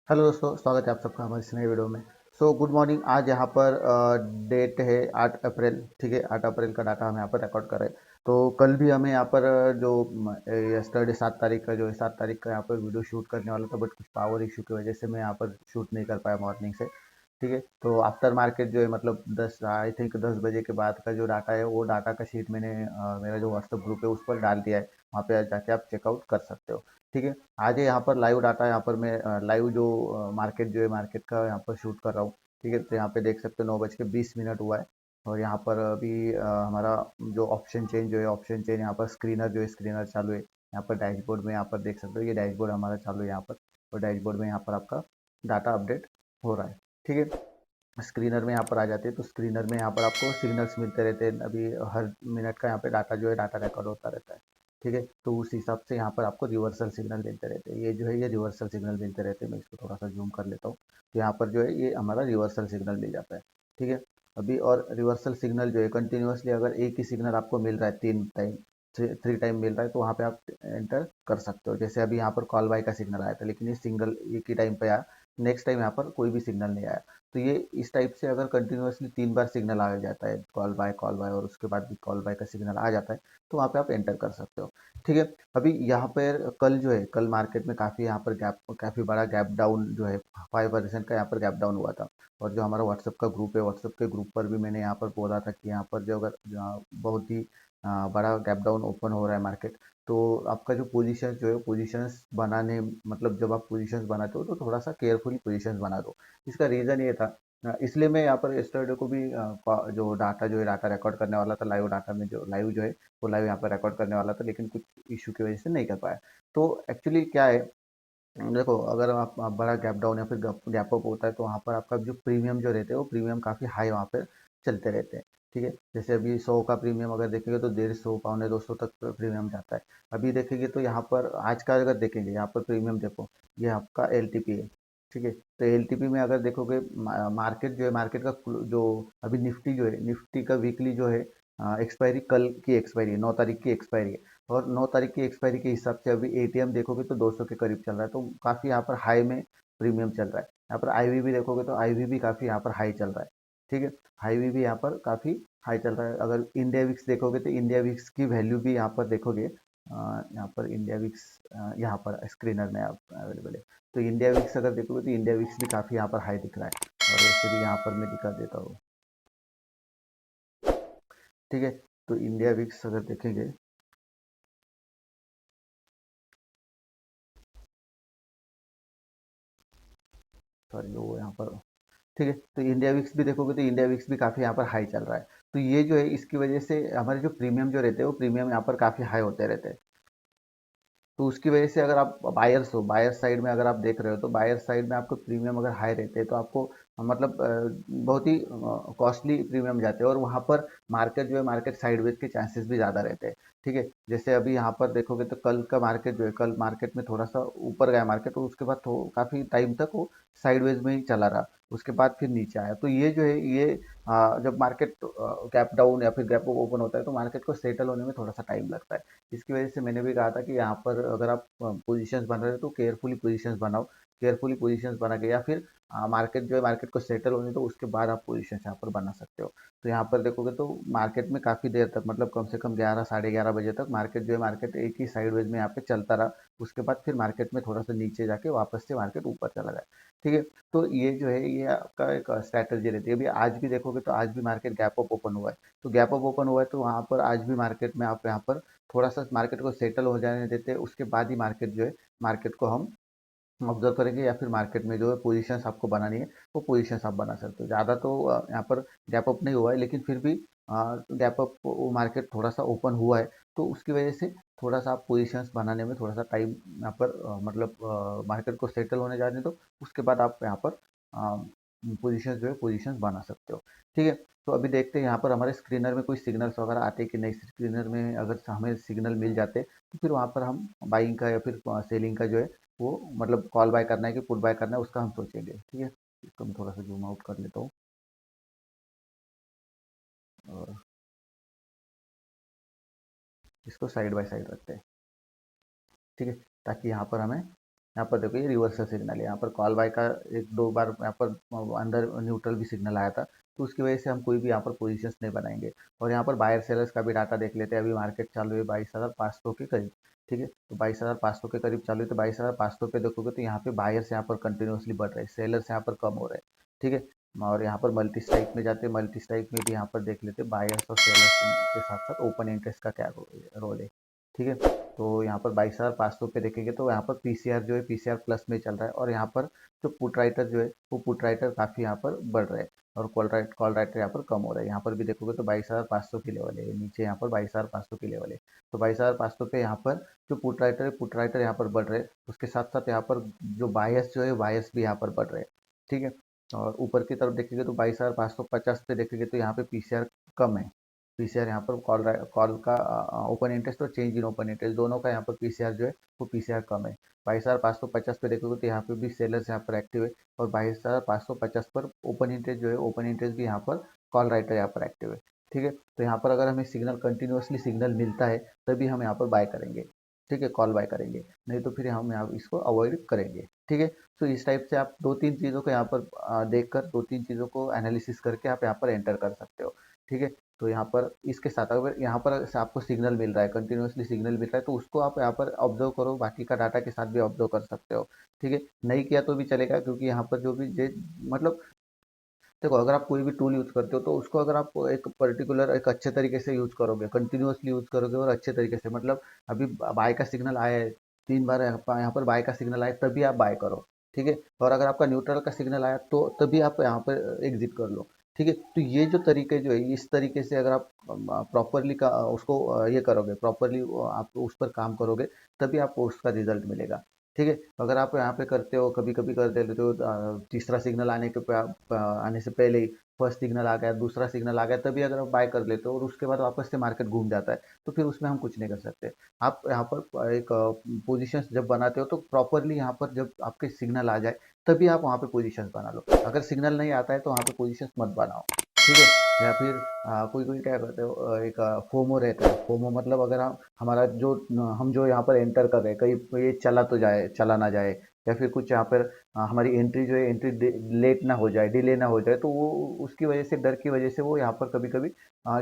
Hello दोस्तों, स्वागत है आप सबका हमारी इस नई वीडियो में। Good morning. आज यहाँ पर डेट है 8 अप्रैल। ठीक है, 8 अप्रैल का डाटा हम यहाँ पर रिकॉर्ड कर रहे हैं। तो कल भी हमें यहाँ पर जो यस्टरडे 7 तारीख का जो है 7 तारीख का यहाँ पर वीडियो शूट करने वाला था, बट कुछ पावर इशू की वजह से मैं यहाँ पर शूट नहीं कर पाया मॉर्निंग से। ठीक है, तो आफ्टर मार्केट जो है मतलब 10 बजे के बाद का जो डाटा है वो डाटा का शीट मैंने मेरा जो व्हाट्सअप ग्रुप है उस पर डाल दिया है। वहाँ पे जाके आप चेकआउट कर सकते हो। ठीक है, आज यहाँ पर लाइव डाटा, यहाँ पर मैं लाइव जो मार्केट जो है मार्केट का यहाँ पर शूट कर रहा हूँ। ठीक है, तो यहाँ पे देख सकते हो 9:20 हुआ है। और यहाँ पर अभी हमारा जो ऑप्शन चेंज जो है ऑप्शन चेंज यहाँ पर स्क्रीनर जो है स्क्रीनर चालू है। यहाँ पर डैशबोर्ड में यहाँ पर देख सकते हो, ये डैशबोर्ड हमारा चालू है यहाँ पर। और डैशबोर्ड में यहाँ पर आपका डाटा अपडेट हो रहा है। ठीक है, स्क्रीनर में यहाँ पर आ जाते हैं तो स्क्रीनर में यहाँ पर आपको सिग्नल्स मिलते रहते हैं। अभी हर मिनट का यहाँ पे डाटा जो है डाटा रिकॉर्ड होता रहता है। ठीक है, तो उस हिसाब से यहाँ पर आपको रिवर्सल सिग्नल मिलते रहते हैं। ये जो है ये रिवर्सल सिग्नल मिलते रहते हैं। मैं इसको थोड़ा सा जूम कर लेता हूँ तो यहाँ पर जो है ये हमारा रिवर्सल सिग्नल मिल जाता है। ठीक है, अभी और रिवर्सल सिग्नल जो है कंटिन्यूसली अगर एक ही सिग्नल आपको मिल रहा है 3 टाइम, थ्री टाइम मिल रहा है तो वहाँ पे आप एंटर कर सकते हो। जैसे अभी यहाँ पर कॉल बाय का सिग्नल आया था, लेकिन ये सिंगल एक ही टाइम पे आया। नेक्स्ट टाइम यहाँ पर कोई भी सिग्नल नहीं आया। तो ये इस टाइप से अगर कंटिन्यूअसली 3 बार सिग्नल आ जाता है, कॉल बाय और उसके बाद भी कॉल बाय का सिग्नल आ जाता है, तो वहाँ पे आप एंटर कर सकते हो। ठीक है, अभी यहाँ पर कल जो है कल मार्केट में काफ़ी यहाँ पर गैप, काफ़ी बड़ा गैप डाउन जो है 5% का यहाँ पर गैप डाउन हुआ था। और जो हमारा व्हाट्सअप का ग्रुप है, व्हाट्सअप के ग्रुप पर भी मैंने यहाँ पर बोला था कि यहाँ पर जो अगर बहुत ही बड़ा गैप डाउन ओपन हो रहा है मार्केट, तो आपका जो पोजीशन जो है पोजीशंस बनाने, मतलब जब आप पोजीशंस बनाते हो तो थोड़ा सा केयरफुली पोजीशंस बना दो। इसका रीज़न ये था, इसलिए मैं यहाँ पर yesterday को भी जो डाटा जो है डाटा रिकॉर्ड करने वाला था, लाइव डाटा में जो लाइव जो है वो लाइव यहाँ पर रिकॉर्ड करने वाला था, लेकिन कुछ इशू की वजह से नहीं कर पाया। तो एक्चुअली क्या है, देखो अगर आप बड़ा गैप डाउन या फिर गैप अप होता है तो वहाँ पर आपका जो प्रीमियम जो रहते हैं वो प्रीमियम काफ़ी हाई वहाँ पर चलते रहते हैं। ठीक है, जैसे अभी 100 का प्रीमियम अगर देखेंगे तो 150 पौने 200 तक प्रीमियम जाता है। अभी देखेंगे तो यहाँ पर आज का अगर देखेंगे यहाँ पर प्रीमियम देखो, ये आपका एल है। ठीक है, तो एल में अगर देखोगे मार्केट जो है मार्केट का जो अभी निफ्टी जो है निफ्टी का वीकली जो है एक्सपायरी कल की एक्सपायरी है, 9 तारीख की एक्सपायरी है। और 9 तारीख की एक्सपायरी के हिसाब से अभी एटीएम देखोगे तो 200 के करीब चल रहा है, तो काफ़ी यहाँ पर हाई में प्रीमियम चल रहा है। यहाँ पर आईवी भी देखोगे तो आईवी भी काफ़ी यहाँ पर हाई चल रहा है। ठीक है, आईवी भी यहाँ पर काफ़ी हाई चल रहा है। अगर इंडिया विक्स देखोगे तो इंडिया विक्स की वैल्यू भी यहाँ पर देखोगे, यहाँ पर इंडिया विक्स यहाँ पर स्क्रीनर में आप अवेलेबल है। तो इंडिया विक्स अगर देखोगे तो इंडिया विक्स भी काफ़ी यहाँ पर हाई दिख रहा है। और वैसे भी यहाँ पर मैं दिखा देता हूँ। ठीक है, तो इंडिया विक्स अगर देखेंगे, सॉरी वो यहाँ पर, ठीक है, तो इंडिया विक्स भी देखोगे तो इंडिया विक्स भी काफ़ी यहाँ पर हाई चल रहा है। तो ये जो है इसकी वजह से हमारे जो प्रीमियम जो रहते हैं वो प्रीमियम यहाँ पर काफ़ी हाई होते रहते हैं। तो उसकी वजह से अगर आप बायर्स हो, बायर साइड में अगर आप देख रहे हो तो बायर साइड में आपको प्रीमियम अगर हाई रहते हैं तो आपको मतलब बहुत ही कॉस्टली प्रीमियम जाते हैं। और वहाँ पर मार्केट जो है मार्केट साइडवेज के चांसेस भी ज़्यादा रहते हैं। ठीक है, जैसे अभी यहाँ पर देखोगे तो कल का मार्केट जो है कल मार्केट में थोड़ा सा ऊपर गया मार्केट और उसके बाद काफ़ी टाइम तक वो साइडवेज में ही चला रहा। उसके बाद फिर नीचे आया। तो ये जो है ये जब मार्केट गैप डाउन या फिर गैप ओपन होता है तो मार्केट को सेटल होने में थोड़ा सा टाइम लगता है। इसकी वजह से मैंने भी कहा था कि यहाँ पर अगर आप पोजीशंस बना रहे हो तो केयरफुली पोजीशंस बनाओ। केयरफुली पोजीशंस बना के या फिर मार्केट जो है मार्केट को सेटल होने दो, उसके बाद आप पोजीशंस यहाँ पर बना सकते हो। तो यहाँ पर देखोगे तो मार्केट में काफ़ी देर तक, मतलब कम से कम 11 साढ़े 11 बजे तक मार्केट जो है मार्केट एक ही साइडवेज में यहाँ पे चलता रहा। उसके बाद फिर मार्केट में थोड़ा सा नीचे जाके वापस से मार्केट ऊपर चला गया। ठीक है, तो ये जो है ये आपका एक स्ट्रैटेजी रहती है। अभी आज भी देखोगे तो आज भी मार्केट गैप अप ओपन हुआ है। तो गैप अप ओपन हुआ है तो वहाँ पर आज भी मार्केट में आप यहाँ पर थोड़ा सा मार्केट को सेटल हो जाने देते हैं, उसके बाद ही मार्केट जो है मार्केट को हम ऑब्जर्व करेंगे या फिर मार्केट में जो है पोजीशंस आपको बनानी है वो पोजीशंस आप बना सकते हो। ज़्यादा तो यहाँ पर गैप अप नहीं हुआ है, लेकिन फिर भी गैप अप मार्केट थोड़ा सा ओपन हुआ है। तो उसकी वजह से थोड़ा सा आप पोजीशंस बनाने में थोड़ा सा टाइम यहाँ पर मतलब मार्केट को सेटल होने जाने दो। उसके बाद आप यहाँ पर पोजीशंस जो है पोजीशंस बना सकते हो। ठीक है, तो अभी देखते हैं यहाँ पर हमारे स्क्रीनर में कोई सिग्नल्स वगैरह आते हैं कि नहीं। स्क्रीनर में अगर हमें सिग्नल मिल जाते तो फिर वहाँ पर हम बाइंग का या फिर सेलिंग का जो है वो मतलब कॉल बाय करना है कि पुट बाय करना है उसका हम सोचेंगे। ठीक है, इसको मैं थोड़ा सा जूम आउट कर लेता हूँ और इसको साइड बाय साइड रखते हैं। ठीक है, ताकि यहाँ पर हमें यहाँ पर देखो ये रिवर्सल सिग्नल है, यहाँ पर कॉल बाय का एक दो बार यहाँ पर अंदर न्यूट्रल भी सिग्नल आया था, तो उसकी वजह से हम कोई भी यहाँ पर पोजीशंस नहीं बनाएंगे। और यहाँ पर बायर सेलर्स का भी डाटा देख लेते हैं। अभी मार्केट चालू है 22,500 के करीब, ठीक है, तो 22,500 के करीब चालू है। तो 22,500 पे देखोगे तो यहाँ पे बायर्स यहाँ पर कंटिन्यूसली बढ़ रहे हैं, सेलर्स यहाँ पर कम हो रहे हैं, ठीक है। और यहाँ पर मल्टी स्ट्राइक में जाते हैं, मल्टी स्ट्राइक में भी यहाँ पर देख लेते हैं बायर्स और सेलर्स के साथ साथ ओपन इंटरेस्ट का क्या रोल है, ठीक है। तो यहाँ पर 22,500 पे देखेंगे तो यहाँ पर पीसीआर जो है पीसीआर प्लस में चल रहा है, और यहाँ पर जो पुट राइटर जो है वो पुट राइटर काफ़ी यहाँ पर बढ़ रहे हैं, और कॉल राइटर यहाँ पर कम हो रहा है। यहाँ पर भी देखोगे तो 22,500 की लेवल है, नीचे यहाँ पर 22,500 की लेवल है। तो 22,500 पे यहाँ पर जो पुट राइटर यहाँ पर बढ़ रहे हैं, उसके साथ साथ यहाँ पर जो बायस जो है बायस भी यहाँ पर बढ़ रहे हैं, ठीक है। और ऊपर की तरफ देखेंगे तो 22,550 पे देखेंगे तो यहाँ पे पीसीआर कम है। पीसीआर यहाँ पर कॉल का ओपन इंटरेस्ट और चेंज इन ओपन इंटरेस्ट दोनों का यहाँ पर पीसीआर जो है वो पीसीआर कम है। 22,550 पे देखोगे तो यहाँ पे भी सेलर्स यहाँ पर एक्टिव है, और 22,550 पर ओपन इंटरेस्ट जो है ओपन इंटरेस्ट भी यहाँ पर कॉल राइटर यहाँ पर एक्टिव है, ठीक है। तो यहाँ पर अगर हमें सिग्नल कंटिन्यूसली सिग्नल मिलता है तभी हम यहाँ पर बाय करेंगे, ठीक है, कॉल बाय करेंगे, नहीं तो फिर हम यहाँ इसको अवॉइड करेंगे, ठीक है। तो इस टाइप से आप दो तीन चीज़ों को यहाँ पर देखकर दो तीन चीज़ों को एनालिसिस करके आप यहाँ पर एंटर कर सकते हो, ठीक है। तो यहाँ पर इसके साथ अगर यहाँ पर से आपको सिग्नल मिल रहा है, कंटिन्यूसली सिग्नल मिल रहा है, तो उसको आप यहाँ पर ऑब्जर्व करो, बाकी का डाटा के साथ भी ऑब्जर्व कर सकते हो, ठीक है। नहीं किया तो भी चलेगा, क्योंकि यहाँ पर जो भी मतलब देखो, अगर आप कोई भी टूल यूज़ करते हो तो उसको अगर आप एक पर्टिकुलर एक अच्छे तरीके से यूज़ करोगे, कंटिन्यूसली यूज़ करोगे और अच्छे तरीके से, मतलब अभी बाय का सिग्नल आया है 3 बार यहाँ पर बाय का सिग्नल आया तभी आप बाय करो, ठीक है। और अगर आपका न्यूट्रल का सिग्नल आया तो तभी आप यहाँ पर एग्जिट कर लो, ठीक है। तो ये जो तरीके जो है इस तरीके से अगर आप प्रॉपरली का उसको ये करोगे, प्रॉपरली आप उस पर काम करोगे तभी आपको उसका रिजल्ट मिलेगा, ठीक है। अगर आप यहाँ पे करते हो, कभी कभी कर देते हो तीसरा सिग्नल आने से पहले ही फर्स्ट सिग्नल आ गया, दूसरा सिग्नल आ गया, तभी अगर आप बाय कर लेते हो और उसके बाद वापस से मार्केट घूम जाता है, तो फिर उसमें हम कुछ नहीं कर सकते। आप यहाँ पर एक पोजीशंस जब बनाते हो तो प्रॉपरली यहाँ पर जब आपके सिग्नल आ जाए तभी आप वहाँ पे पोजीशंस बना लो। अगर सिग्नल नहीं आता है तो वहाँ पे पोजीशंस मत बनाओ, ठीक है। या फिर कोई कोई क्या करते हो, एक फोमो रहता है। फोमो मतलब अगर हम हमारा जो हम जो यहाँ पर एंटर कर रहे हैं कहीं ये चला तो जाए, चला ना जाए, या फिर कुछ यहाँ पर हमारी एंट्री जो है एंट्री लेट ना हो जाए, डिले ना हो जाए, तो वो उसकी वजह से, डर की वजह से वो यहाँ पर कभी कभी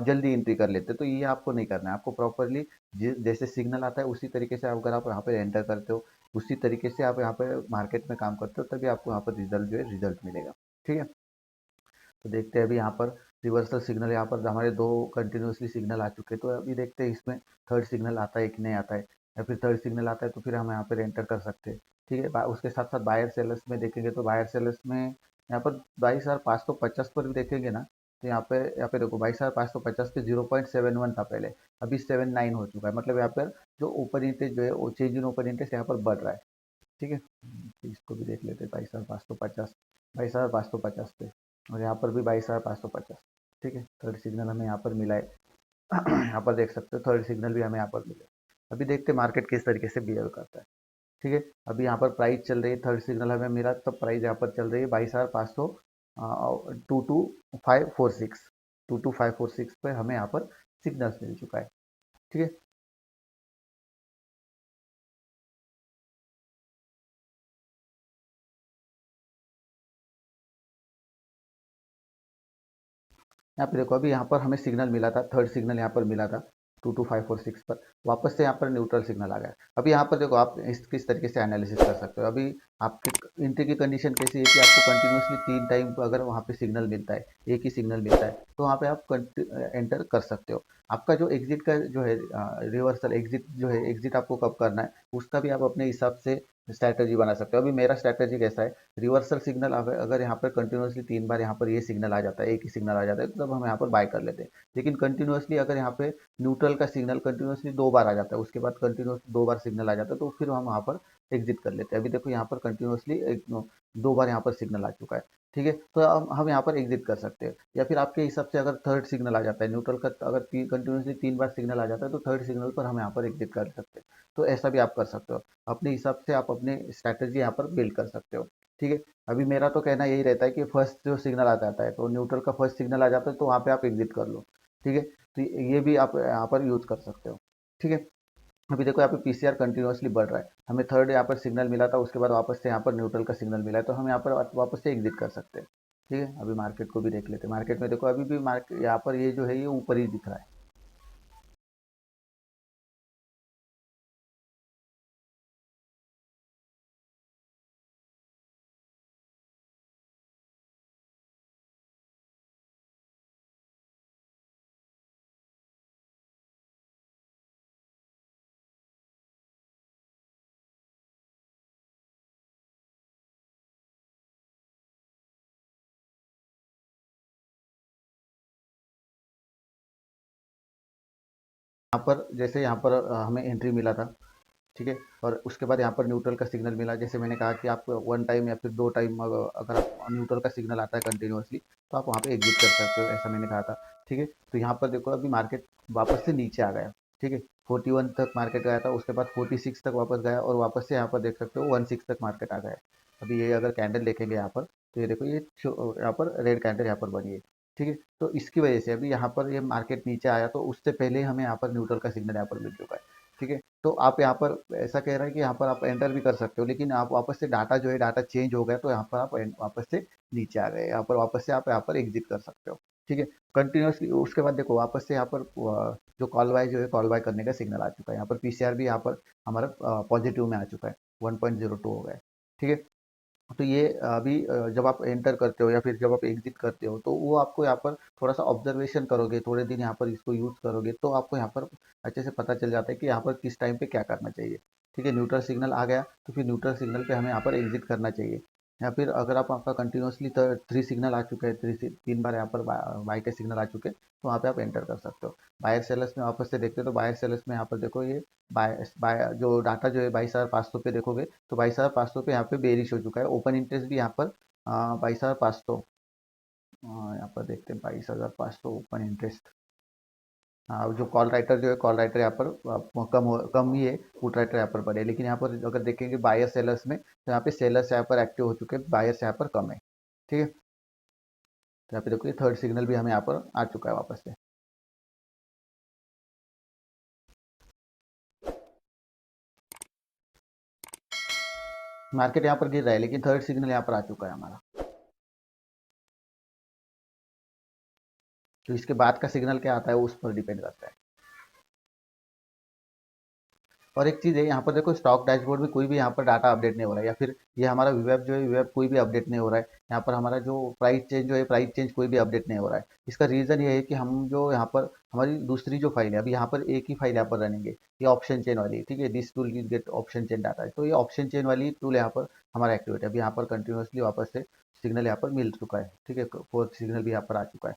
जल्दी एंट्री कर लेते हैं। तो ये आपको नहीं करना है, आपको प्रॉपरली जैसे सिग्नल आता है उसी तरीके से अगर आप यहाँ पर एंटर करते हो, उसी तरीके से आप यहाँ पर मार्केट में काम करते हो, तभी आपको यहाँ पर रिजल्ट जो है रिजल्ट मिलेगा, ठीक है। तो देखते हैं अभी यहाँ पर रिवर्सल सिग्नल, यहाँ पर हमारे दो कंटिन्यूसली सिग्नल आ चुके हैं, तो अभी देखते हैं इसमें थर्ड सिग्नल आता है कि नहीं आता है। या फिर थर्ड सिग्नल आता है तो फिर हम यहाँ पर एंटर कर सकते हैं, ठीक है। उसके साथ साथ बायर सेलर्स में देखेंगे तो बायर सेलर्स में यहाँ पर 22,550 पर भी देखेंगे ना, तो यहाँ पे देखो 22,550 पे 0.71 था पहले, अभी 79 हो चुका है, मतलब यहाँ पर जो ओपन इंटरेस्ट जो है वो चेंज इन ओपन इंटरेस्ट यहाँ पर बढ़ रहा है, ठीक है। इसको भी देख लेते हैं 22,550, 22,550 पे, और यहाँ पर भी 22,550, ठीक है। थर्ड सिग्नल हमें यहाँ पर मिला है। यहाँ पर देख सकते हो थर्ड सिग्नल भी हमें यहाँ पर मिला है। अभी देखते हैं मार्केट किस तरीके से बिहेव करता है, ठीक है। अभी यहाँ पर प्राइस चल रही है, थर्ड सिग्नल हमें मिला तब प्राइस यहाँ पर चल रही है 22,500 22,546, 22,546 पे हमें यहाँ पर सिग्नल्स मिल चुका है, ठीक है। यहाँ पे देखो अभी यहाँ पर हमें सिग्नल मिला था, थर्ड सिग्नल यहाँ पर मिला था 22,546 पर, वापस से यहाँ पर न्यूट्रल सिग्नल आ गया। अभी यहाँ पर देखो आप किस तरीके से एनालिसिस कर सकते हो। अभी आपकी एंट्री की कंडीशन कैसी है कि आपको कंटिन्यूसली 3 टाइम अगर वहाँ पे सिग्नल मिलता है, एक ही सिग्नल मिलता है, तो वहाँ पे आप एंटर कर सकते हो। आपका जो एग्जिट का जो है रिवर्सल एग्जिट जो है, एग्जिट आपको कब करना है उसका भी आप अपने हिसाब से स्ट्रैटेजी बना सकते हो। अभी मेरा स्ट्रैटेजी कैसा है, रिवर्सल सिग्नल अगर यहाँ पर कंटिन्यूसली 3 बार यहाँ पर ये सिग्नल आ जाता है, एक ही सिग्नल आ जाता है, तो तब हम यहाँ पर बाय कर लेते हैं। लेकिन कंटिन्यूसली अगर यहाँ पे न्यूट्रल का सिग्नल कंटिन्यूसली 2 बार आ जाता है, उसके बाद कंटिन्यूसली 2 बार सिग्नल आ जाता है, तो फिर हम वहाँ पर एग्जिट कर लेते हैं। अभी देखो यहाँ पर कंटिन्यूसली 2 बार यहाँ पर सिग्नल आ चुका है, ठीक है। तो हम यहाँ पर एग्जिट कर सकते हैं। या फिर आपके हिसाब से अगर थर्ड सिग्नल आ जाता है न्यूट्रल का, अगर कंटिन्यूसली 3 बार सिग्नल आ जाता है तो थर्ड सिग्नल पर हम यहाँ पर एग्जिट कर सकते हैं। तो ऐसा भी आप कर सकते हो, अपने हिसाब से आप अपने स्ट्रैटेजी यहाँ पर बिल्ड कर सकते हो, ठीक है। अभी मेरा तो कहना यही रहता है कि फर्स्ट जो सिग्नल आ जाता है, तो न्यूट्रल का फर्स्ट सिग्नल आ जाता है तो वहाँ पे आप एग्जिट कर लो, ठीक है। तो ये भी आप यहाँ पर यूज कर सकते हो, ठीक है। अभी देखो यहाँ पे पीसीआर कंटिन्यूअसली बढ़ रहा है, हमें थर्ड यहाँ पर सिग्नल मिला था, उसके बाद वापस से यहाँ पर न्यूट्रल का सिग्नल मिला है, तो हम यहाँ पर वापस से एग्जिट कर सकते हैं। ठीक है, अभी मार्केट को भी देख लेते हैं। मार्केट में देखो अभी भी मार्केट यहाँ पर ये जो है ये ऊपर ही दिख रहा है। यहाँ पर जैसे यहाँ पर हमें एंट्री मिला था, ठीक है, और उसके बाद यहाँ पर न्यूट्रल का सिग्नल मिला। जैसे मैंने कहा कि आप वन टाइम या फिर दो टाइम अगर आप न्यूट्रल का सिग्नल आता है कंटिन्यूअसली, तो आप वहाँ पे एग्जिट कर सकते हो, ऐसा मैंने कहा था। ठीक है, तो यहाँ पर देखो अभी मार्केट वापस से नीचे आ गया। ठीक है, 41 तक मार्केट गया था, उसके बाद 46 तक वापस गया, और वापस से यहाँ पर देख सकते हो 16 तक मार्केट आ गया है। अभी ये अगर कैंडल देखेंगे यहाँ पर, तो ये देखो ये यहाँ पर रेड कैंडल यहाँ पर बनी है। ठीक है, तो इसकी वजह से अभी यहाँ पर ये मार्केट नीचे आया, तो उससे पहले हमें यहाँ पर न्यूट्रल का सिग्नल यहाँ पर मिल चुका है। ठीक है, तो आप यहाँ पर ऐसा कह रहा है कि यहाँ पर आप एंटर भी कर सकते हो, लेकिन आप वापस से डाटा जो है डाटा चेंज हो गया, तो यहाँ पर आप वापस से नीचे आ गए, यहाँ पर वापस से आप यहाँ पर एग्जिट कर सकते हो। ठीक है, कंटिन्यूसली उसके बाद देखो वापस से यहाँ पर जो कॉल बाय जो है कॉल बाय करने का सिग्नल आ चुका है, यहाँ पर पीसीआर भी यहाँ पर हमारा पॉजिटिव में आ चुका है, 1.02 हो गया है। ठीक है, तो ये अभी जब आप एंटर करते हो या फिर जब आप एग्जिट करते हो, तो वो आपको यहाँ पर थोड़ा सा ऑब्जर्वेशन करोगे, थोड़े दिन यहाँ पर इसको यूज़ करोगे, तो आपको यहाँ पर अच्छे से पता चल जाता है कि यहाँ पर किस टाइम पे क्या करना चाहिए। ठीक है, न्यूट्रल सिग्नल आ गया, तो फिर न्यूट्रल सिग्नल पे हमें यहाँ पर एग्जिट करना चाहिए। या फिर अगर आप आपका कंटिन्यूसली थ्री सिग्नल आ चुके हैं, तीन बार यहाँ पर बाई के सिग्नल आ चुके हैं, तो वहाँ पे आप एंटर कर सकते हो। बायर सेलर्स में वापस से देखते हो, तो बायर सेलर्स में यहाँ पर देखो ये बाय बाय जो डाटा जो है 22,500 पे देखोगे, तो 22,500 पे यहाँ पे बेरिश हो चुका है। ओपन इंटरेस्ट भी यहाँ पर 22,500, यहाँ पर देखते हैं 22,500 ओपन इंटरेस्ट। हाँ, जो कॉल राइटर जो है कॉल राइटर यहाँ पर कम ही है, पुट राइटर यहाँ पर बड़े है, लेकिन यहाँ पर अगर देखेंगे बायर सेलर्स में, तो यहाँ पे सेलर्स यहाँ पर एक्टिव हो चुके हैं, बायर्स यहाँ पर कम है। ठीक है, तो यहाँ पे देखो थर्ड सिग्नल भी हमें यहाँ पर आ चुका है वापस से। मार्केट यहाँ पर गिर रहा है, लेकिन थर्ड सिग्नल यहाँ पर आ चुका है हमारा। तो इसके बाद का सिग्नल क्या आता है वो उस पर डिपेंड करता है। और एक चीज़ है, यहाँ पर देखो स्टॉक डैशबोर्ड में कोई भी यहाँ पर डाटा अपडेट नहीं हो रहा है, या फिर ये हमारा वेब जो है वेब कोई भी अपडेट नहीं हो रहा है। यहाँ पर हमारा जो प्राइस चेंज जो है प्राइस चेंज कोई भी अपडेट नहीं हो रहा है। इसका रीज़न ये है कि हम जो यहाँ पर हमारी दूसरी जो फाइल है, अभी यहाँ पर एक ही फाइल यहाँ पर रनिंग है, ये ऑप्शन चेन वाली है। ठीक है, this tool will get option chain data है, तो ये ऑप्शन चेन वाली टूल यहाँ पर हमारा एक्टिवेट है। अभी यहाँ पर कंटिन्यूसली वापस से सिग्नल यहाँ पर मिल चुका है। ठीक है, फोर्थ सिग्नल भी यहाँ पर आ चुका है।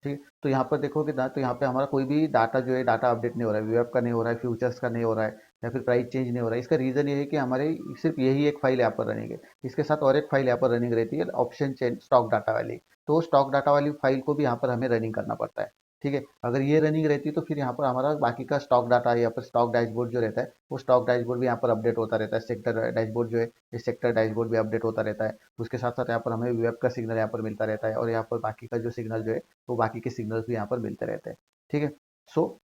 ठीक है, तो यहाँ पर देखोगे ना, तो यहाँ पे हमारा कोई भी डाटा जो है डाटा अपडेट नहीं हो रहा है, वेब का नहीं हो रहा है, फ्यूचर्स का नहीं हो रहा है, या फिर प्राइस चेंज नहीं हो रहा है। इसका रीज़न ये है कि हमारे सिर्फ यही एक फाइल यहाँ पर रनिंग है। इसके साथ और एक फाइल यहाँ पर रनिंग रहती है, ऑप्शन चेन स्टॉक डाटा वाली। तो स्टॉक डाटा वाली फाइल को भी यहाँ पर हमें रनिंग करना पड़ता है। ठीक है, अगर ये रनिंग रहती है, तो फिर यहाँ पर हमारा बाकी का स्टॉक डाटा यहाँ पर स्टॉक डैशबोर्ड जो रहता है, वो स्टॉक डैशबोर्ड भी यहाँ पर अपडेट होता रहता है। सेक्टर डैशबोर्ड जो है, इस सेक्टर डैशबोर्ड भी अपडेट होता रहता है। उसके साथ साथ यहाँ पर हमें वेब का सिग्नल यहाँ पर मिलता रहता है, और यहाँ पर बाकी का जो सिग्नल जो है, तो बाकी के सिग्नल्स भी यहाँ पर मिलते रहते हैं। ठीक है, सो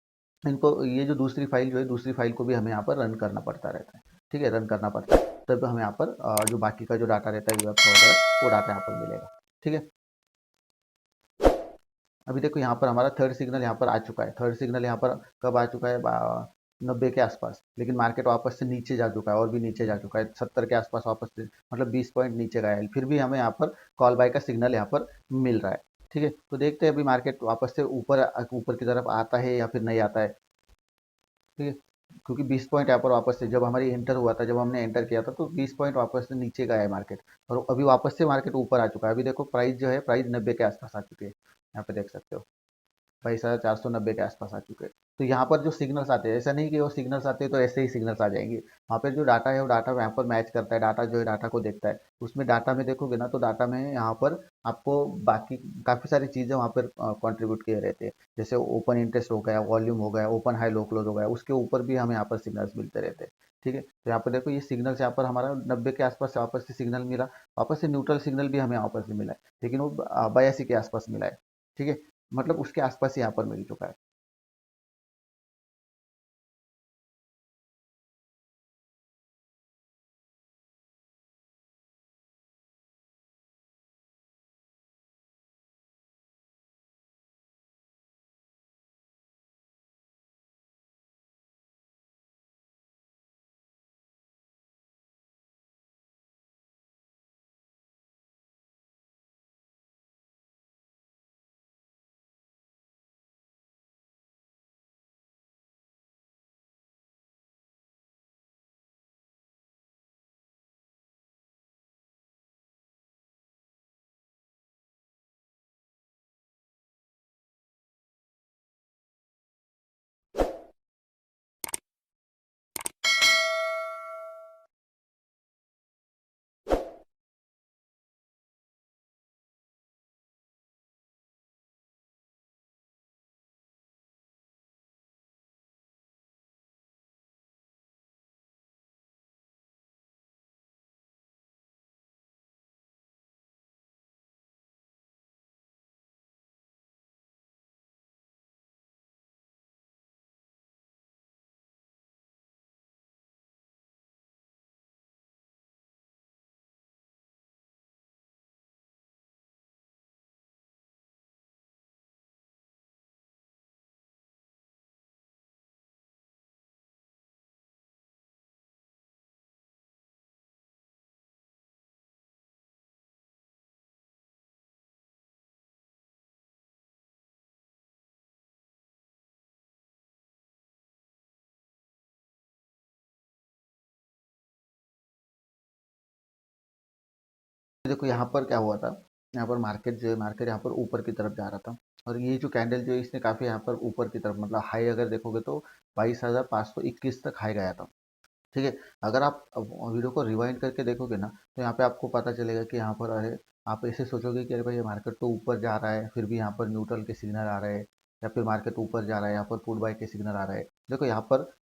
इनको ये जो दूसरी फाइल जो है दूसरी फाइल को भी हमें यहाँ पर रन करना पड़ता रहता है। ठीक है, रन करना पड़ता है, तब हमें यहाँ पर जो बाकी का जो डाटा रहता है वेब का वगैरह, वो डाटा यहाँ पर मिलेगा। ठीक है, अभी देखो यहाँ पर हमारा थर्ड सिग्नल यहाँ पर आ चुका है। थर्ड सिग्नल यहाँ पर कब आ चुका है, 90 के आसपास, लेकिन मार्केट वापस से नीचे जा चुका है, और भी नीचे जा चुका है, 70 के आसपास वापस से, मतलब 20 पॉइंट नीचे गया है, फिर भी हमें यहाँ पर कॉल बाय का सिग्नल यहाँ पर मिल रहा है। ठीक है, तो देखते हैं अभी मार्केट वापस से ऊपर ऊपर की तरफ आता है या फिर नहीं आता है। ठीक है, क्योंकि 20 पॉइंट यहाँ पर वापस से जब हमारी एंटर हुआ था, जब हमने एंटर किया था, तो 20 पॉइंट वापस से नीचे गया है मार्केट, और अभी वापस से मार्केट ऊपर आ चुका है। अभी देखो प्राइस जो है प्राइस 90 के आसपास आ चुकी है, यहाँ पे देख सकते हो 22,490 के आसपास आ चुके हैं। तो यहाँ पर जो सिग्नल्स आते हैं, ऐसा नहीं कि वो सिग्नल्स आते हैं तो ऐसे ही सिग्नल्स आ जाएंगे। वहाँ पे जो डाटा है वो डाटा यहाँ पर मैच करता है, डाटा जो है डाटा को देखता है। उसमें डाटा में देखोगे ना, तो डाटा में यहाँ पर आपको बाकी काफ़ी सारी चीज़ें वहाँ पर कंट्रीब्यूट किए रहते हैं। जैसे ओपन इंटरेस्ट हो गया, वॉल्यूम हो गया, ओपन हाई लो क्लोज हो गया, उसके ऊपर भी हमें यहाँ पर सिग्नल्स मिलते रहते हैं। ठीक है, तो यहाँ पर देखो ये सिग्नल्स यहाँ पर हमारा 90 के आसपास वापस से सिग्नल मिला, वापस से न्यूट्रल सिग्नल भी हमें वापस से मिला है, लेकिन वो 82 के आसपास मिला है। ठीक है, मतलब उसके आसपास ही यहाँ पर मिल चुका है। देखो यहाँ पर क्या हुआ था, यहाँ पर मार्केट जो है, मार्केट यहाँ पर ऊपर की तरफ जा रहा था, और ये जो कैंडल जो है इसने काफ़ी यहाँ पर ऊपर की तरफ, मतलब हाई अगर देखोगे तो 22,521 तक हाई गया था। ठीक है, अगर आप वीडियो को रिवाइंड करके देखोगे ना, तो यहाँ पे आपको पता चलेगा कि यहाँ पर अरे, आप ऐसे सोचोगे कि अरे भाई ये मार्केट तो ऊपर जा रहा है, फिर भी यहाँ पर न्यूट्रल के सिग्नल आ रहे हैं, या फिर मार्केट ऊपर जा रहा है, यहाँ पर पुट बाय के सिग्नल आ रहे हैं। देखो यहाँ पर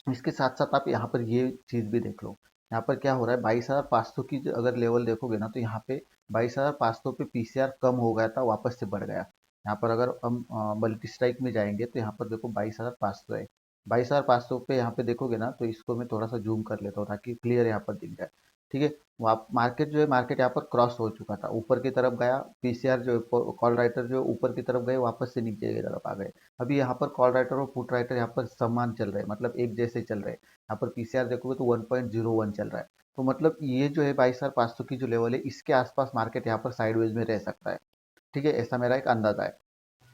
इसके साथ साथ आप यहाँ पर ये चीज़ भी देख लो, यहाँ पर क्या हो रहा है, 22,500 की अगर लेवल देखोगे ना, तो यहाँ पे 22,500 पे पीसीआर कम हो गया था, वापस से बढ़ गया। यहाँ पर अगर हम मल्टी स्ट्राइक में जाएंगे तो यहाँ पर देखो 22,500 है। 22,500 पे यहाँ पे देखोगे ना, तो इसको मैं थोड़ा सा जूम कर लेता हूँ ताकि क्लियर यहाँ पर दिख जाए। ठीक है, मार्केट जो है, मार्केट यहाँ पर क्रॉस हो चुका था, ऊपर की तरफ गया, पीसीआर जो कॉल राइटर जो ऊपर की तरफ गए, वापस से नीचे की तरफ आ गए। अभी यहाँ पर कॉल राइटर और पुट राइटर यहाँ पर समान चल रहे हैं, मतलब एक जैसे चल रहे हैं। यहाँ पर पीसीआर देखोगे तो 1.01 चल रहा है। तो मतलब ये जो है 22,500 की जो लेवल है, इसके आसपास मार्केट यहाँ पर साइडवेज में रह सकता है। ठीक है, ऐसा मेरा एक अंदाजा है,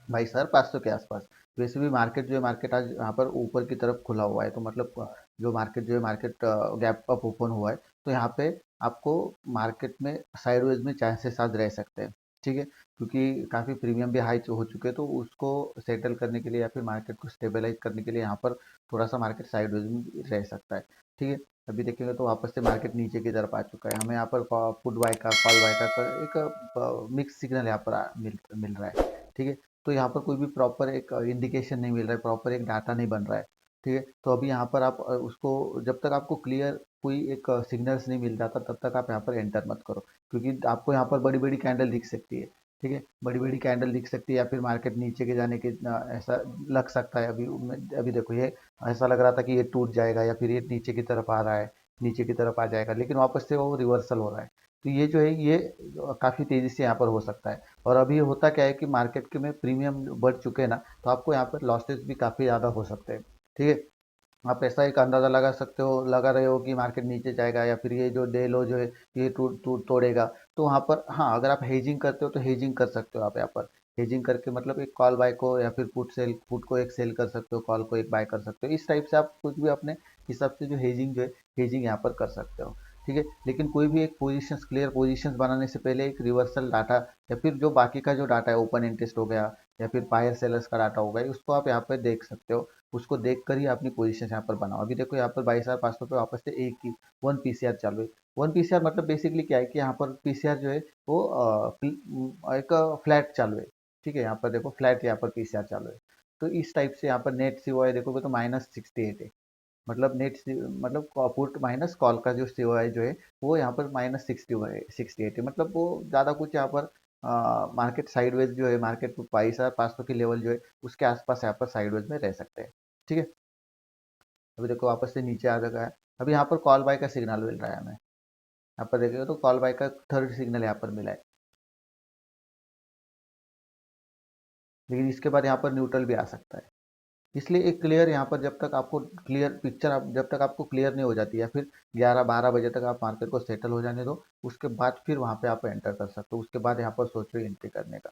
22,500 के आसपास। वैसे भी मार्केट जो है, मार्केट आज यहाँ पर ऊपर की तरफ खुला हुआ है, तो मतलब जो मार्केट जो है, मार्केट गैप अप ओपन हुआ है, तो यहाँ पे आपको मार्केट में साइडवेज में चांसेस आज रह सकते हैं। ठीक है, क्योंकि काफ़ी प्रीमियम भी हाई हो चुके हैं, तो उसको सेटल करने के लिए या फिर मार्केट को स्टेबलाइज करने के लिए यहाँ पर थोड़ा सा मार्केट साइडवेज में रह सकता है। ठीक है, अभी देखेंगे तो वापस से मार्केट नीचे की तरफ आ चुका है, हमें यहाँ पर पुट बाय का, कॉल बाय का एक मिक्स सिग्नल यहाँ पर मिल रहा है। ठीक है, तो यहाँ पर कोई भी प्रॉपर एक इंडिकेशन नहीं मिल रहा है, प्रॉपर एक डाटा नहीं बन रहा है। ठीक है, तो अभी यहाँ पर आप उसको, जब तक आपको क्लियर कोई एक सिग्नल्स नहीं मिल जाता, तब तक आप यहाँ पर एंटर मत करो, क्योंकि आपको यहाँ पर बड़ी बड़ी कैंडल दिख सकती है। ठीक है, बड़ी बड़ी कैंडल दिख सकती है, या फिर मार्केट नीचे के जाने के ऐसा लग सकता है। अभी देखो ये ऐसा लग रहा था कि ये टूट जाएगा, या फिर ये नीचे की तरफ आ रहा है, नीचे की तरफ आ जाएगा, लेकिन वापस से वो रिवर्सल हो रहा है। तो ये जो है, ये काफ़ी तेज़ी से यहाँ पर हो सकता है। और अभी होता क्या है कि मार्केट के में प्रीमियम बढ़ चुके हैं ना, तो आपको यहाँ पर लॉसेस भी काफ़ी ज़्यादा हो सकते हैं। ठीक है, आप ऐसा एक अंदाज़ा लगा सकते हो, लगा रहे हो कि मार्केट नीचे जाएगा, या फिर ये जो डे लो जो है ये टूट टूट तोड़ेगा। तो वहाँ पर हाँ, अगर आप हेजिंग करते हो तो हेजिंग कर सकते हो आप यहाँ पर। हेजिंग करके मतलब एक कॉल बाय को, या फिर पुट को एक सेल कर सकते हो, कॉल को एक बाय कर सकते हो। इस टाइप से आप कुछ भी अपने हिसाब से जो हेजिंग जो है, हेजिंग यहाँ पर कर सकते हो। ठीक है, लेकिन कोई भी एक पोजीशंस, क्लियर पोजीशंस बनाने से पहले एक रिवर्सल डाटा, या फिर जो बाकी का जो डाटा है, ओपन इंटरेस्ट हो गया, या फिर बायर सेलर्स का डाटा हो गया, उसको आप यहाँ पर देख सकते हो। उसको देख कर ही अपनी पोजीशन यहाँ पर बनाओ। अभी देखो यहाँ पर 22,500 पे वापस से एक ही वन पीसीआर चालू है। वन पीसीआर मतलब बेसिकली क्या है कि यहाँ पर पीसीआर जो है वो एक फ्लैट चालू है। ठीक है, यहाँ पर देखो फ्लैट यहाँ पर पीसीआर चालू है। तो इस टाइप से यहाँ पर नेट सीओआई देखोगे तो -68 है। मतलब मतलब पुट माइनस कॉल का जो सीओआई जो है, वो यहाँ पर -68 है। मतलब वो ज़्यादा कुछ यहाँ पर मार्केट साइडवेज जो है, मार्केट 22,500 की लेवल जो है, उसके आसपास यहाँ पर साइडवेज में रह सकते हैं। ठीक है, अभी देखो वापस से नीचे आ चुका है। अभी यहाँ पर कॉल बाय का सिग्नल मिल रहा है हमें, यहाँ पर देखेंगे तो कॉल बाय का थर्ड सिग्नल यहाँ पर मिला है, लेकिन इसके बाद यहाँ पर न्यूट्रल भी आ सकता है। इसलिए एक क्लियर यहाँ पर, जब तक आपको क्लियर पिक्चर, आप जब तक आपको क्लियर नहीं हो जाती, या फिर 11-12 बजे तक आप मार्केट को सेटल हो जाने दो, उसके बाद फिर वहाँ पे आप एंटर कर सकते हो, उसके बाद यहाँ पर सोचो एंट्री करने का।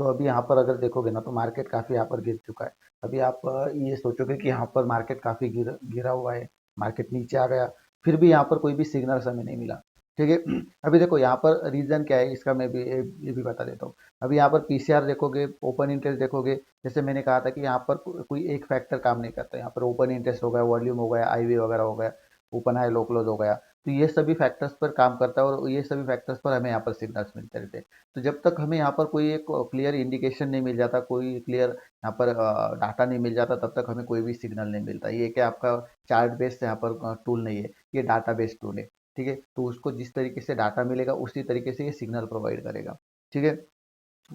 तो अभी यहाँ पर अगर देखोगे ना तो मार्केट काफ़ी यहाँ पर गिर चुका है। अभी आप ये सोचोगे कि यहाँ पर मार्केट काफ़ी गिरा हुआ है, मार्केट नीचे आ गया, फिर भी यहाँ पर कोई भी सिग्नल्स हमें नहीं मिला। ठीक है। अभी देखो यहाँ पर रीज़न क्या है इसका, मैं भी ये भी बता देता हूँ। अभी यहाँ पर पीसीआर देखोगे, ओपन इंटरेस्ट देखोगे, जैसे मैंने कहा था कि यहाँ पर कोई एक फैक्टर काम नहीं करता। यहाँ पर ओपन इंटरेस्ट हो गया, वॉल्यूम हो गया, आईवी वगैरह हो गया, ओपन हाई लो क्लोज हो गया, तो ये सभी फैक्टर्स पर काम करता है और ये सभी फैक्टर्स पर हमें यहाँ पर सिग्नल्स मिलते रहते हैं। तो जब तक हमें यहाँ पर कोई एक क्लियर इंडिकेशन नहीं मिल जाता, कोई क्लियर यहाँ पर डाटा नहीं मिल जाता, तब तक हमें कोई भी सिग्नल नहीं मिलता। ये क्या आपका चार्ट बेस्ड यहाँ पर टूल नहीं है, ये डाटा बेस्ड टूल है। ठीक है, तो उसको जिस तरीके से डाटा मिलेगा उसी तरीके से ये सिग्नल प्रोवाइड करेगा। ठीक है।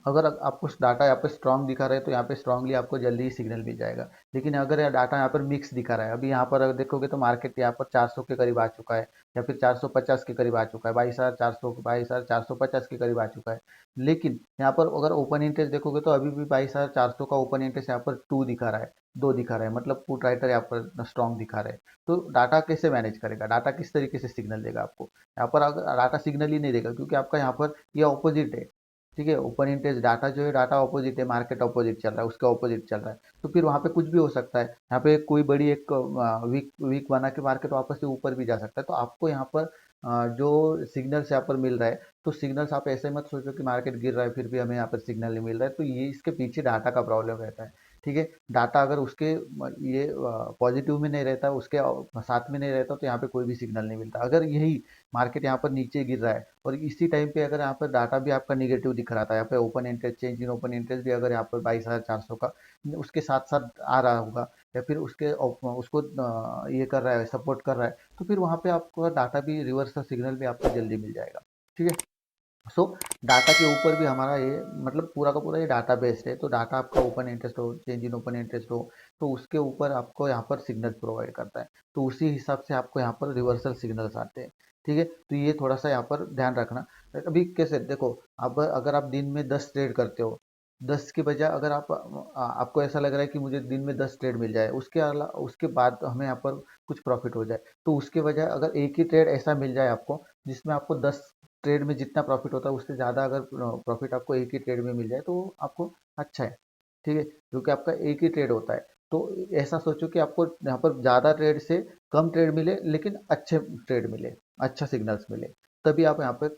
अगर आपको डाटा यहाँ पे स्ट्रांग दिखा रहा है तो यहाँ पे स्ट्रांगली आपको जल्दी ही सिग्नल मिल जाएगा। लेकिन अगर यह डाटा यहाँ पर मिक्स दिखा रहा है, अभी यहाँ पर अगर देखोगे तो मार्केट यहाँ पर 400 के करीब आ चुका है, या फिर 450 के करीब आ चुका है, 22,400 22,450 के करीब आ चुका है। लेकिन यहाँ पर अगर ओपन इंटरेस्ट देखोगे तो अभी भी 22,400 का ओपन इंटरेस्ट यहाँ पर 2 दिखा रहा है, 2 दिखा रहा है, मतलब पुट राइटर यहाँ पर स्ट्रांग दिखा रहा है। तो डाटा कैसे मैनेज करेगा, डाटा किस तरीके से सिग्नल देगा आपको? यहाँ पर अगर डाटा सिग्नल ही नहीं देगा, क्योंकि आपका यहाँ पर ये ऑपोजिट है। ठीक है, ओपन इंटरेस्ट डाटा जो है, डाटा ऑपोजिट है, मार्केट ऑपोजिट चल रहा है, उसका ऑपोजिट चल रहा है। तो फिर वहाँ पे कुछ भी हो सकता है। यहाँ पे कोई बड़ी एक वीक वीक बना के मार्केट वापस से ऊपर भी जा सकता है। तो आपको यहाँ पर जो सिग्नल्स यहाँ पर मिल रहा है, तो सिग्नल्स आप ऐसे मत सोचो कि मार्केट गिर रहा है फिर भी हमें यहाँ पर सिग्नल नहीं मिल रहा है, तो ये इसके पीछे डाटा का प्रॉब्लम रहता है। ठीक है, डाटा अगर उसके ये पॉजिटिव में नहीं रहता, उसके साथ में नहीं रहता, तो यहाँ पे कोई भी सिग्नल नहीं मिलता। अगर यही मार्केट यहाँ पर नीचे गिर रहा है और इसी टाइम पे अगर यहाँ पर डाटा भी आपका निगेटिव दिख रहा था, यहाँ पे open interest, change in open interest भी अगर यहाँ पर 22,400 का उसके साथ साथ आ रहा होगा, या फिर उसको ये कर रहा है, सपोर्ट कर रहा है, तो फिर वहाँ पे आपको डाटा भी रिवर्स का सिग्नल भी आपको जल्दी मिल जाएगा। ठीक है। सो डाटा के ऊपर भी हमारा ये मतलब पूरा का पूरा ये डाटा बेस्ड है। तो डाटा आपका ओपन इंटरेस्ट हो, चेंज इन ओपन इंटरेस्ट हो, तो उसके ऊपर आपको यहाँ पर सिग्नल प्रोवाइड करता है। तो उसी हिसाब से आपको यहाँ पर रिवर्सल सिग्नल्स आते हैं। ठीक है, तो ये थोड़ा सा यहाँ पर ध्यान रखना। अभी कैसे देखो, अब अगर आप दिन में 10 ट्रेड करते हो, 10 के बजाय अगर आपको ऐसा लग रहा है कि मुझे दिन में 10 ट्रेड मिल जाए, उसके अलावा उसके बाद हमें यहाँ पर कुछ प्रॉफिट हो जाए, तो उसके बजाय अगर एक ही ट्रेड ऐसा मिल जाए आपको जिसमें आपको 10 ट्रेड में जितना प्रॉफिट होता है उससे ज़्यादा अगर प्रॉफिट आपको एक ही ट्रेड में मिल जाए, तो आपको अच्छा है। ठीक है, क्योंकि आपका एक ही ट्रेड होता है। तो ऐसा सोचो कि आपको यहाँ पर ज़्यादा ट्रेड से कम ट्रेड मिले, लेकिन अच्छे ट्रेड मिले, अच्छा सिग्नल्स मिले, तभी आप यहाँ पे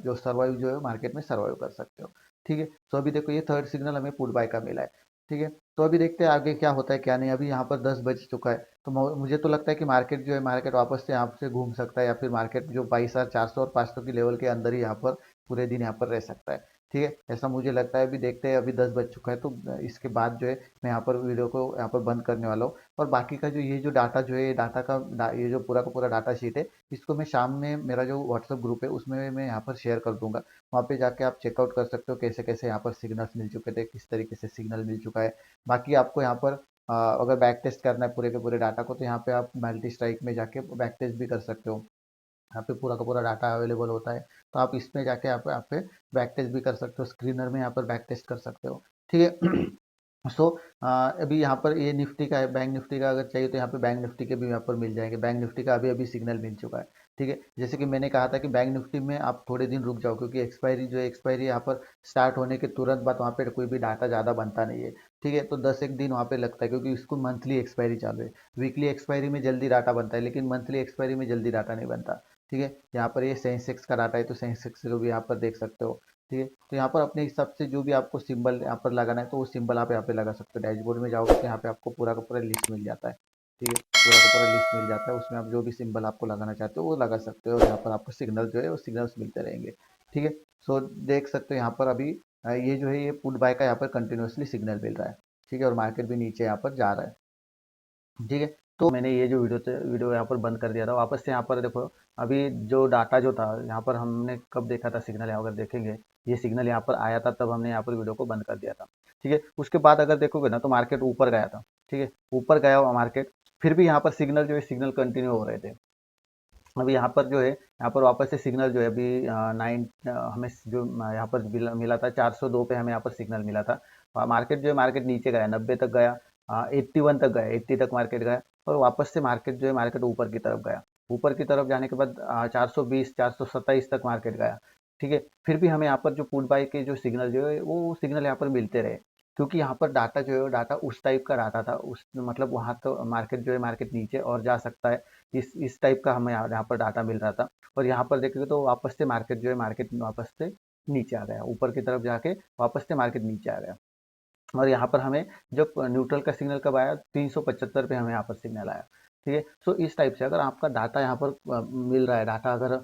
जो सर्वाइव जो है मार्केट में सर्वाइव कर सकते हो। ठीक है, तो अभी देखो ये थर्ड सिग्नल हमें पुट बाय का मिला है। ठीक है, तो अभी देखते हैं आगे क्या होता है क्या नहीं। अभी यहाँ पर 10 बज चुका है, तो मुझे तो लगता है कि मार्केट जो है, मार्केट वापस से यहाँ से घूम सकता है, या फिर मार्केट जो 22,400 और 500 की लेवल के अंदर ही यहाँ पर पूरे दिन यहाँ पर रह सकता है। ठीक है, ऐसा मुझे लगता है। अभी देखते हैं, अभी 10 बज चुका है, तो इसके बाद जो है मैं यहाँ पर वीडियो को यहाँ पर बंद करने वाला हूँ। और बाकी का जो ये जो डाटा जो है, ये डाटा ये जो पूरा का पूरा डाटा शीट है, इसको मैं शाम में मेरा जो व्हाट्सअप ग्रुप है उसमें मैं यहाँ पर शेयर कर दूंगा। वहाँ पे जाके आप चेकआउट कर सकते हो कैसे कैसे यहाँ पर सिग्नल्स मिल चुके थे, किस तरीके से सिग्नल मिल चुका है। बाकी आपको यहाँ पर अगर बैक टेस्ट करना है पूरे के पूरे डाटा को, तो यहाँ पे आप मल्टी स्ट्राइक में जाके बैक टेस्ट भी कर सकते हो। यहाँ पे पूरा का पूरा डाटा अवेलेबल होता है, तो आप इसमें जाके आप पे बैक टेस्ट भी कर सकते हो, स्क्रीनर में यहाँ पर बैक टेस्ट कर सकते हो। ठीक है। सो अभी यहाँ पर ये निफ्टी का है, बैंक निफ्टी का अगर चाहिए तो यहाँ पे बैंक निफ्टी के भी यहाँ पर मिल जाएंगे। बैंक निफ्टी का अभी अभी सिग्नल मिल चुका है। ठीक है, जैसे कि मैंने कहा था कि बैंक निफ्टी में आप थोड़े दिन रुक जाओ, क्योंकि एक्सपायरी जो है, एक्सपायरी यहाँ पर स्टार्ट होने के तुरंत बाद वहाँ पे कोई भी डाटा ज़्यादा बनता नहीं है। ठीक है, तो 10 एक दिन वहाँ पे लगता है, क्योंकि इसको मंथली एक्सपायरी चालू है। वीकली एक्सपायरी में जल्दी डाटा बनता है, लेकिन मंथली एक्सपायरी में जल्दी डाटा नहीं बनता। ठीक है, यहाँ पर ये सेंसेक्स का डाटा है, तो सेंसेक्स को भी यहाँ पर देख सकते हो। ठीक है, तो यहाँ पर अपने हिसाब से जो भी आपको सिंबल यहाँ पर लगाना है, तो वो सिंबल आप यहाँ पे लगा सकते हो। डैशबोर्ड में जाओगे तो यहाँ पे आपको पूरा का पूरा लिस्ट मिल जाता है। ठीक है, पूरा का पूरा लिस्ट मिल जाता है, उसमें आप जो भी सिंबल आपको लगाना चाहते हो वो लगा सकते हो, और यहाँ पर आपको सिग्नल जो है वो सिग्नल्स मिलते रहेंगे। ठीक है, सो देख सकते हो यहाँ पर अभी ये जो है ये पुट बाय का यहाँ पर कंटिन्यूसली सिग्नल मिल रहा है। ठीक है, और मार्केट भी नीचे यहाँ पर जा रहा है। ठीक है, तो मैंने ये जो वीडियो यहाँ पर बंद कर दिया था, वापस से यहाँ पर देखो। अभी जो डाटा जो था यहाँ पर हमने कब देखा था सिग्नल, यहाँ अगर देखेंगे ये सिग्नल यहाँ पर आया था, तब हमने यहाँ पर वीडियो को बंद कर दिया था। ठीक है, उसके बाद अगर देखोगे ना तो मार्केट ऊपर गया था। ठीक है, ऊपर गया हुआ मार्केट, फिर भी यहाँ पर सिग्नल जो है सिग्नल कंटिन्यू हो रहे थे। अभी यहाँ पर जो है, यहाँ पर वापस से सिग्नल जो है अभी हमें जो यहाँ पर मिला था 402 पे, हमें यहाँ पर सिग्नल मिला था। मार्केट जो है, मार्केट नीचे गया, 90 तक गया, 81 तक गया, 80 तक मार्केट गया, और वापस से मार्केट जो है, मार्केट ऊपर की तरफ गया। ऊपर की तरफ जाने के बाद 420 427 तक मार्केट गया। ठीक है, फिर भी हमें यहाँ पर जो पुट बाय के जो सिग्नल जो है वो सिग्नल यहाँ पर मिलते रहे, क्योंकि यहाँ पर डाटा जो है वो डाटा उस टाइप का डाटा था, उस मतलब वहाँ तो मार्केट जो है मार्केट नीचे और जा सकता है, इस टाइप का हमें यहाँ पर डाटा मिल रहा था। और यहाँ पर देखेंगे तो वापस से मार्केट जो है मार्केट वापस से नीचे आ गया, ऊपर की तरफ जाके वापस से मार्केट नीचे आ गया। और यहाँ पर हमें जब न्यूट्रल का सिग्नल कब आया, 375 पे हमें यहाँ पर सिग्नल आया। ठीक है, सो इस टाइप से अगर आपका डाटा यहाँ पर मिल रहा है, डाटा अगर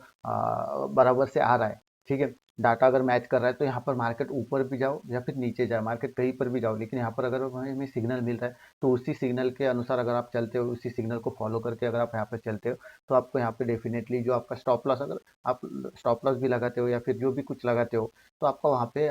बराबर से आ रहा है, ठीक है, डाटा अगर मैच कर रहा है, तो यहाँ पर मार्केट ऊपर भी जाओ या फिर नीचे जाए, मार्केट कहीं पर भी जाओ, लेकिन यहाँ पर अगर हमें सिग्नल मिल रहा है तो उसी सिग्नल के अनुसार अगर आप चलते हो, उसी सिग्नल को फॉलो करके अगर आप यहाँ पर चलते हो, तो आपको यहाँ पे डेफिनेटली जो आपका स्टॉप लॉस, अगर आप स्टॉप लॉस भी लगाते हो या फिर जो भी कुछ लगाते हो, तो आपका वहाँ पे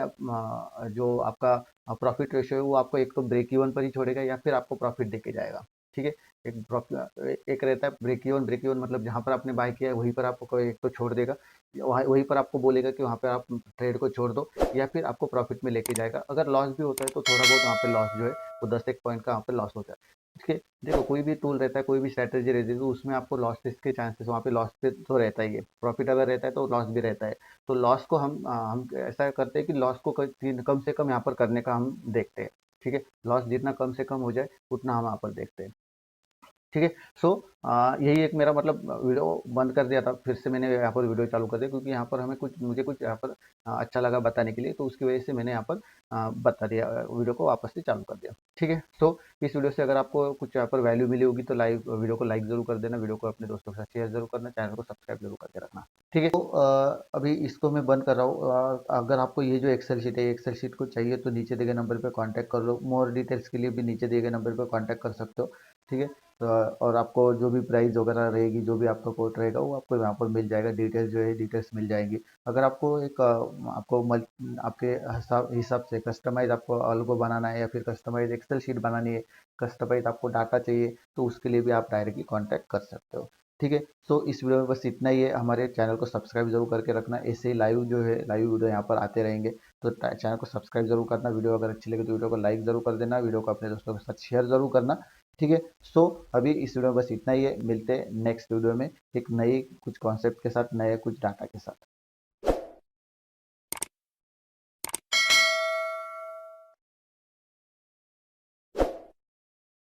जो आपका प्रॉफिट रेशियो है वो आपको एक तो ब्रेक इवन पर ही छोड़ेगा या फिर आपको प्रॉफिट देके जाएगा। ठीक है, एक रहता है ब्रेक इवन मतलब जहाँ पर आपने बाय किया है वहीं पर आपको एक तो छोड़ देगा, वहीं पर आपको बोलेगा कि वहाँ पर आप ट्रेड को छोड़ दो, या फिर आपको प्रॉफिट में लेके जाएगा। अगर लॉस भी होता है तो थोड़ा बहुत वहाँ पे लॉस जो है वो 10 एक पॉइंट का वहाँ पे लॉस होता है। ठीक है, देखो कोई भी टूल रहता है, कोई भी स्ट्रैटेजी रहती है, तो उसमें आपको लॉसेस के चांसेस, वहाँ पे लॉस पे तो रहता ही है, प्रॉफिट अगर रहता है तो लॉस भी रहता है। तो लॉस को हम ऐसा करते हैं कि लॉस को कम से कम यहाँ पर करने का हम देखते हैं। ठीक है, लॉस जितना कम से कम हो जाए उतना हम यहाँ पर देखते हैं। ठीक है, सो यही एक मेरा मतलब वीडियो बंद कर दिया था, फिर से मैंने यहाँ पर वीडियो चालू कर दिया, क्योंकि यहाँ पर हमें मुझे कुछ यहाँ पर अच्छा लगा बताने के लिए, तो उसकी वजह से मैंने यहाँ पर बता दिया, वीडियो को वापस से चालू कर दिया। ठीक है, सो इस वीडियो से अगर आपको कुछ यहाँ पर वैल्यू मिली होगी तो वीडियो को लाइक जरूर कर देना, वीडियो को अपने दोस्तों के साथ शेयर जरूर करना, चैनल को सब्सक्राइब जरूर करके रखना। ठीक है, तो अभी इसको मैं बंद कर रहा हूँ। अगर आपको ये जो एक्सेल शीट है, एक्सेल शीट को चाहिए तो नीचे दिए गए नंबर पर कॉन्टैक्ट कर लो, मोर डिटेल्स के लिए भी नीचे दिए गए नंबर पर कॉन्टैक्ट कर सकते हो। ठीक है, और आपको जो भी प्राइस वगैरह रहेगी, जो भी आपका कोड रहेगा वो आपको यहाँ पर मिल जाएगा, डिटेल्स जो है डिटेल्स मिल जाएंगी। अगर आपको एक आपके हिसाब से कस्टमाइज आपको अलगो बनाना है, या फिर कस्टमाइज एक्सेल शीट बनानी है, कस्टमाइज आपको डाटा चाहिए, तो उसके लिए भी आप डायरेक्टली कांटेक्ट कर सकते हो। ठीक है, सो इस वीडियो में बस इतना ही है। हमारे चैनल को सब्सक्राइब जरूर करके रखना, ऐसे ही लाइव जो है लाइव वीडियो यहाँ पर आते रहेंगे, तो चैनल को सब्सक्राइब जरूर करना। वीडियो अगर अच्छी लगे तो वीडियो को लाइक जरूर कर देना, वीडियो को अपने दोस्तों के साथ शेयर जरूर करना। ठीक है, सो अभी इस वीडियो में बस इतना ही है, मिलते हैं नेक्स्ट वीडियो में एक नई कुछ कॉन्सेप्ट के साथ, नए कुछ डाटा के साथ।